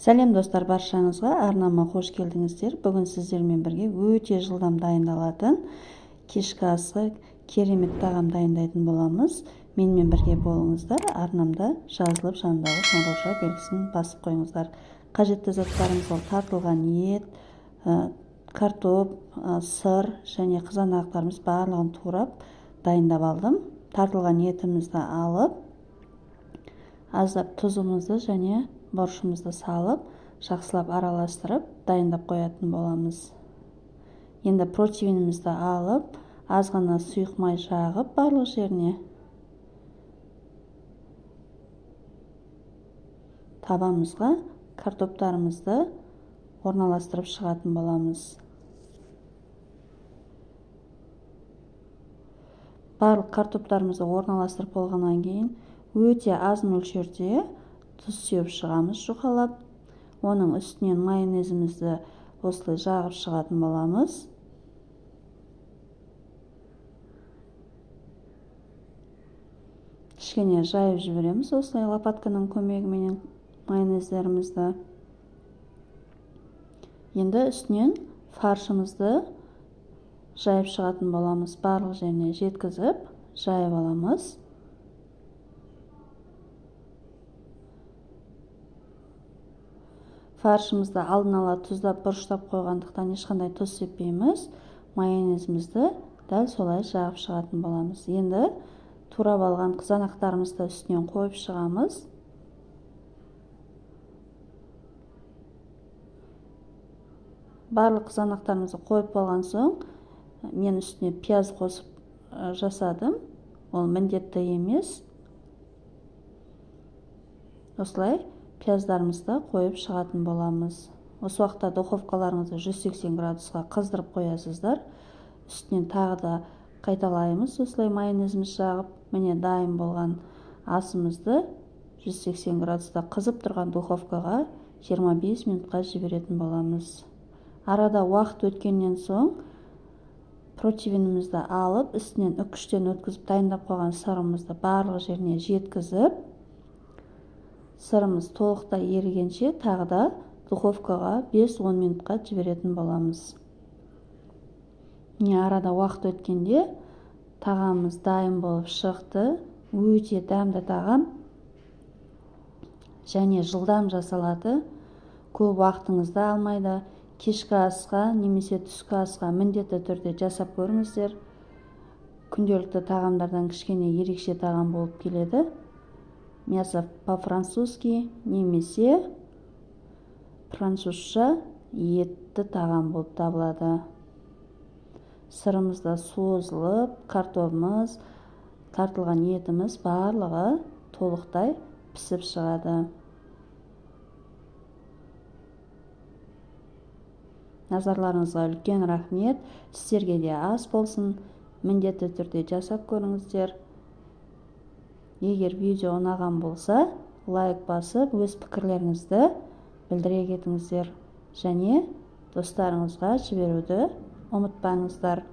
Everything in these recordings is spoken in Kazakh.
Сәлем достар, баршаңызға арнама қош келдіңіздер. Бүгін сіздермен бірге өте жылдам дайындалатын кешкі асқа керемет тағам дайындайтын боламыз. Менімен бірге болыңыздар. Арнамда жазылып жанындағы қоңыраушық белгісін басып қойыңыздар. Қажетті заттарымыз ол тартылған ет, картоп, сыр және қызанақтарымыз барлығын турап дайындап алдым. Тартылған етімізді алып, аздап тұзымызды және бұрышымызды салып, жақсылап араластырып, дайындап қоятын боламыз. Енді протеинімізді алып, аз ғана сұйық май жағып барлық жеріне табамызға картоптарымызды орналастырып шығатын боламыз. Барлық картоптарымызды орналастырып болғаннан кейін өте аз мөлшерде тұз сеуіп шығамыз жұқалап. Оның үстінен майонезімізді осылай жағып шығатын боламыз. Кішкене жайып жібереміз осылай лопатканың көмегімен майонездерімізді. Енді үстінен фаршымызды жайып шығатын боламыз. Барлық жеріне жеткізіп жайып аламыз. Фаршымызды алдын ала тұздап бұрыштап қойғандықтан ешқандай тұз сеппейміз. Майонезімізді дәл солай жағып шығатын боламыз. Енді турап алған қызанақтарымызды үстінен қойып шығамыз. Барлық қызанақтарымызды қойып болған соң, мен үстіне пияз қосып жасадым. Ол міндетті емес. Осылай пияздарымызды қойып шығатын боламыз. Осы уақытта духовкаларыңызды 180 градусқа қыздырып қоясыздар. Үстінен тағы да қайталаймыз. Осылай майонезіміз жағып, міне дайын болған асымызды 180 градуста қызып тұрған духовкаға 25 минутқа жіберетін боламыз. Арада уақыт өткеннен соң протеинімізді алып, үстінен үккіштен өткізіп дайындап қойған сырымызды барлық жеріне жеткізіп, сырымыз толықтай ерігенше тағы да духовкаға 5-10 минутқа жіберетін боламыз. Арада уақыт өткенде тағамыз дайын болып шықты. Өте дәмді тағам және жылдам жасалады. Көп уақытыңызды алмайды. Кешкі асқа немесе түскі асқа міндетті түрде жасап көріңіздер. Күнделікті тағамдардан кішкене ерекше тағам болып келеді. Мясо по-французски немесе французша етті тағам болып табылады. Сырымызда созылып, картопымыз, тартылған етіміз барлығы толықтай пісіп шығады. Назарларыңызға үлкен рахмет. Сіздерге де ас болсын. Міндетті түрде жасап көріңіздер. Егер видео ұнаған болса, лайк басып, өз пікірлеріңізді білдіре кетіңіздер. Және достарыңызға жіберуді ұмытпаңыздар.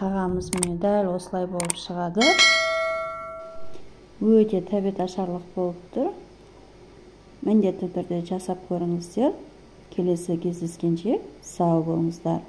Тағамыз міне дәл осылай болып шығады. Өте тәбет ашарлық болып тұр. Міндетті түрде жасап көріңіздер. Келесі кездескенше сау болыңыздар.